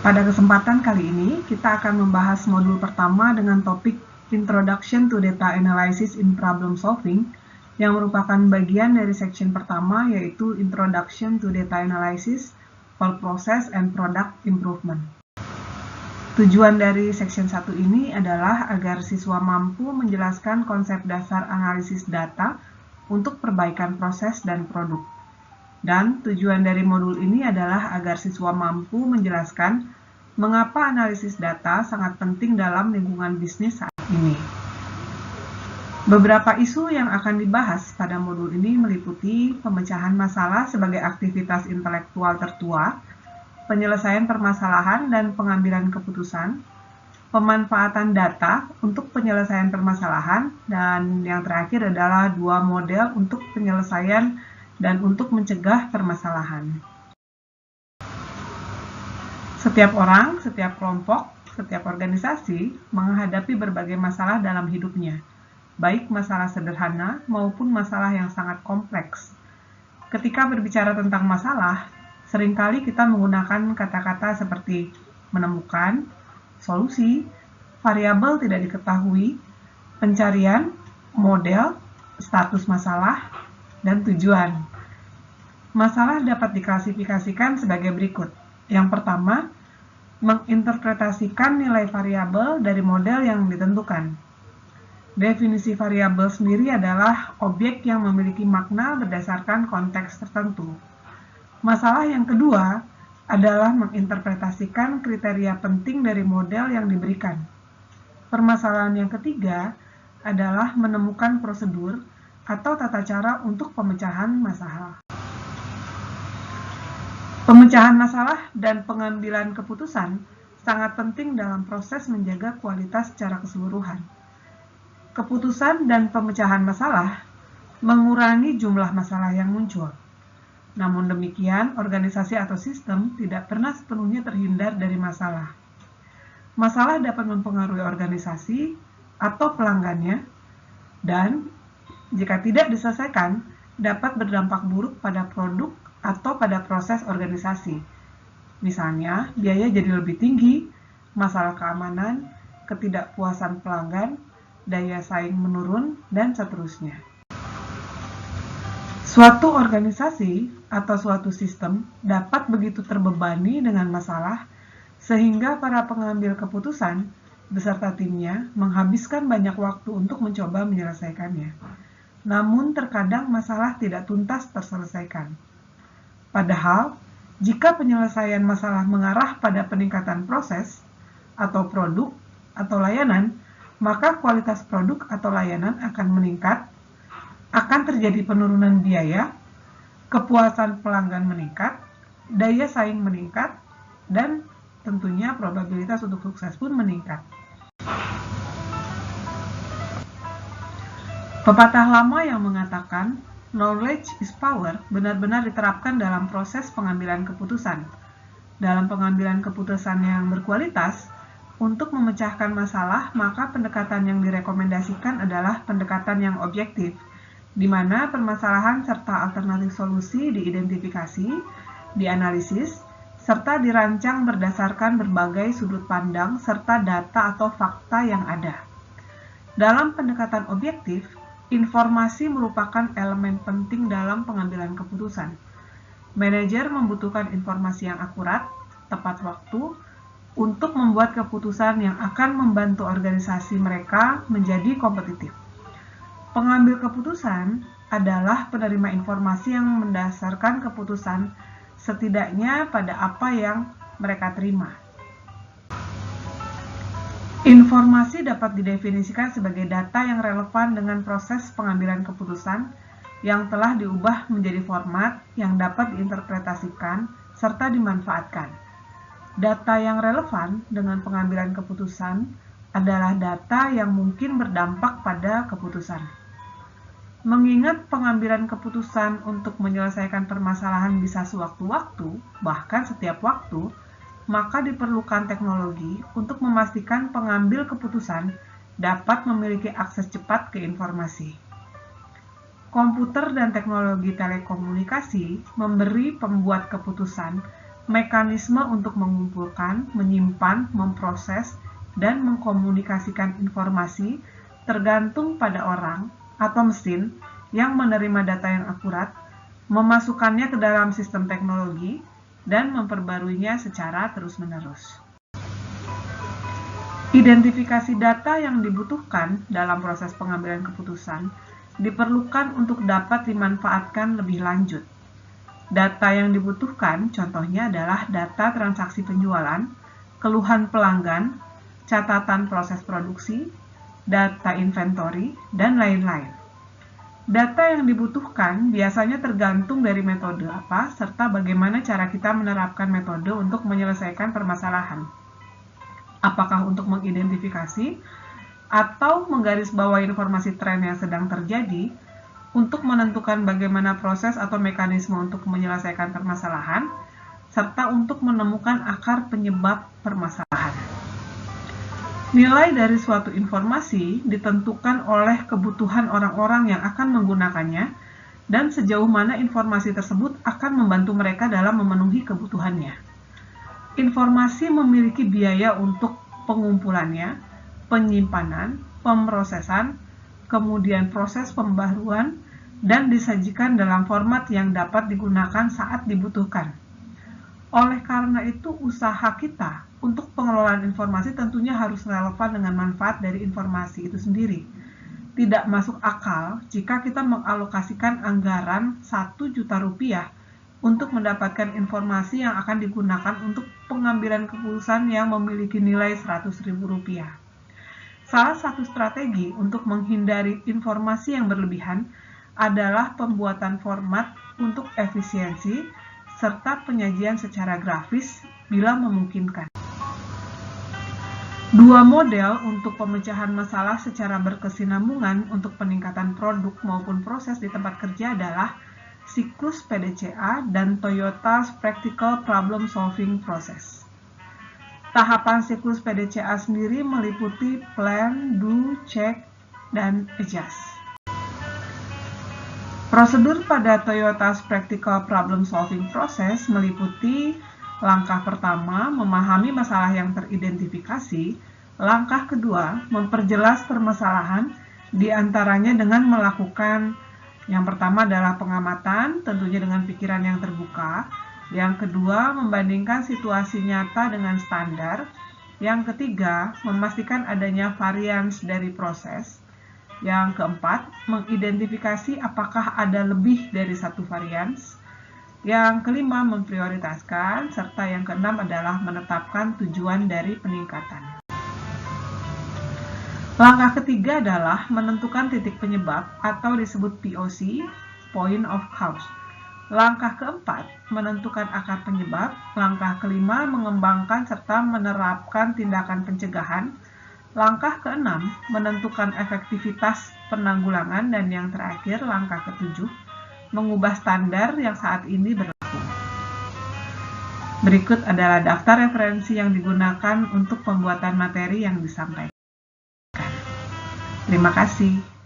Pada kesempatan kali ini, kita akan membahas modul pertama dengan topik Introduction to Data Analysis in Problem Solving, yang merupakan bagian dari section pertama, yaitu Introduction to Data Analysis for Process and Product Improvement. Tujuan dari section 1 ini adalah agar siswa mampu menjelaskan konsep dasar analisis data untuk perbaikan proses dan produk. Dan tujuan dari modul ini adalah agar siswa mampu menjelaskan mengapa analisis data sangat penting dalam lingkungan bisnis saat ini. Beberapa isu yang akan dibahas pada modul ini meliputi pemecahan masalah sebagai aktivitas intelektual tertua, penyelesaian permasalahan dan pengambilan keputusan, pemanfaatan data untuk penyelesaian permasalahan, dan yang terakhir adalah 2 model untuk penyelesaian dan untuk mencegah permasalahan. Setiap orang, setiap kelompok, setiap organisasi menghadapi berbagai masalah dalam hidupnya, baik masalah sederhana maupun masalah yang sangat kompleks. Ketika berbicara tentang masalah, seringkali kita menggunakan kata-kata seperti menemukan, solusi, variabel tidak diketahui, pencarian, model, status masalah, dan tujuan. Masalah dapat diklasifikasikan sebagai berikut. Yang pertama, menginterpretasikan nilai variabel dari model yang ditentukan. Definisi variabel sendiri adalah objek yang memiliki makna berdasarkan konteks tertentu. Masalah yang kedua adalah menginterpretasikan kriteria penting dari model yang diberikan. Permasalahan yang ketiga adalah menemukan prosedur atau tata cara untuk pemecahan masalah. Pemecahan masalah dan pengambilan keputusan sangat penting dalam proses menjaga kualitas secara keseluruhan. Keputusan dan pemecahan masalah mengurangi jumlah masalah yang muncul. Namun demikian, organisasi atau sistem tidak pernah sepenuhnya terhindar dari masalah. Masalah dapat mempengaruhi organisasi atau pelanggannya, dan jika tidak diselesaikan, dapat berdampak buruk pada produk atau pada proses organisasi. Misalnya, biaya jadi lebih tinggi, masalah keamanan, ketidakpuasan pelanggan, daya saing menurun, dan seterusnya. Suatu organisasi atau suatu sistem dapat begitu terbebani dengan masalah sehingga para pengambil keputusan beserta timnya menghabiskan banyak waktu untuk mencoba menyelesaikannya. Namun terkadang masalah tidak tuntas terselesaikan. Padahal, jika penyelesaian masalah mengarah pada peningkatan proses atau produk atau layanan, maka kualitas produk atau layanan akan meningkat, akan terjadi penurunan biaya, kepuasan pelanggan meningkat, daya saing meningkat, dan tentunya probabilitas untuk sukses pun meningkat. Pepatah lama yang mengatakan knowledge is power benar-benar diterapkan dalam proses pengambilan keputusan. Dalam pengambilan keputusan yang berkualitas, untuk memecahkan masalah, maka pendekatan yang direkomendasikan adalah pendekatan yang objektif, di mana permasalahan serta alternatif solusi diidentifikasi, dianalisis, serta dirancang berdasarkan berbagai sudut pandang serta data atau fakta yang ada. Dalam pendekatan objektif, informasi merupakan elemen penting dalam pengambilan keputusan. Manajer membutuhkan informasi yang akurat, tepat waktu, untuk membuat keputusan yang akan membantu organisasi mereka menjadi kompetitif. Pengambil keputusan adalah penerima informasi yang mendasarkan keputusan setidaknya pada apa yang mereka terima. Informasi dapat didefinisikan sebagai data yang relevan dengan proses pengambilan keputusan yang telah diubah menjadi format yang dapat diinterpretasikan serta dimanfaatkan. Data yang relevan dengan pengambilan keputusan adalah data yang mungkin berdampak pada keputusan. Mengingat pengambilan keputusan untuk menyelesaikan permasalahan bisa sewaktu-waktu, bahkan setiap waktu, maka diperlukan teknologi untuk memastikan pengambil keputusan dapat memiliki akses cepat ke informasi. Komputer dan teknologi telekomunikasi memberi pembuat keputusan Mekanisme untuk mengumpulkan, menyimpan, memproses, dan mengkomunikasikan informasi tergantung pada orang atau mesin yang menerima data yang akurat, memasukkannya ke dalam sistem teknologi, dan memperbaruinya secara terus-menerus. Identifikasi data yang dibutuhkan dalam proses pengambilan keputusan diperlukan untuk dapat dimanfaatkan lebih lanjut. Data yang dibutuhkan contohnya adalah data transaksi penjualan, keluhan pelanggan, catatan proses produksi, data inventory, dan lain-lain. Data yang dibutuhkan biasanya tergantung dari metode apa serta bagaimana cara kita menerapkan metode untuk menyelesaikan permasalahan. Apakah untuk mengidentifikasi atau menggarisbawahi informasi tren yang sedang terjadi, untuk menentukan bagaimana proses atau mekanisme untuk menyelesaikan permasalahan, serta untuk menemukan akar penyebab permasalahan. Nilai dari suatu informasi ditentukan oleh kebutuhan orang-orang yang akan menggunakannya dan sejauh mana informasi tersebut akan membantu mereka dalam memenuhi kebutuhannya. Informasi memiliki biaya untuk pengumpulannya, penyimpanan, pemrosesan, kemudian proses pembaruan, dan disajikan dalam format yang dapat digunakan saat dibutuhkan. Oleh karena itu, usaha kita untuk pengelolaan informasi tentunya harus relevan dengan manfaat dari informasi itu sendiri. Tidak masuk akal jika kita mengalokasikan anggaran 1 juta rupiah untuk mendapatkan informasi yang akan digunakan untuk pengambilan keputusan yang memiliki nilai Rp100.000. Salah satu strategi untuk menghindari informasi yang berlebihan adalah pembuatan format untuk efisiensi serta penyajian secara grafis bila memungkinkan. Dua model untuk pemecahan masalah secara berkesinambungan untuk peningkatan produk maupun proses di tempat kerja adalah siklus PDCA dan Toyota's Practical Problem Solving Process. Tahapan siklus PDCA sendiri meliputi plan, do, check, dan adjust. Prosedur pada Toyota's Practical Problem Solving Process meliputi langkah pertama, memahami masalah yang teridentifikasi. Langkah kedua, memperjelas permasalahan, diantaranya dengan melakukan yang pertama adalah pengamatan, tentunya dengan pikiran yang terbuka. Yang kedua, membandingkan situasi nyata dengan standar. Yang ketiga, memastikan adanya varians dari proses. Yang keempat, mengidentifikasi apakah ada lebih dari satu varians. Yang kelima, memprioritaskan, serta yang keenam adalah menetapkan tujuan dari peningkatan. Langkah ketiga adalah menentukan titik penyebab atau disebut POC, Point of Cause. Langkah keempat, menentukan akar penyebab. Langkah kelima, mengembangkan serta menerapkan tindakan pencegahan. Langkah keenam, menentukan efektivitas penanggulangan. Dan yang terakhir, langkah ketujuh, mengubah standar yang saat ini berlaku. Berikut adalah daftar referensi yang digunakan untuk pembuatan materi yang disampaikan. Terima kasih.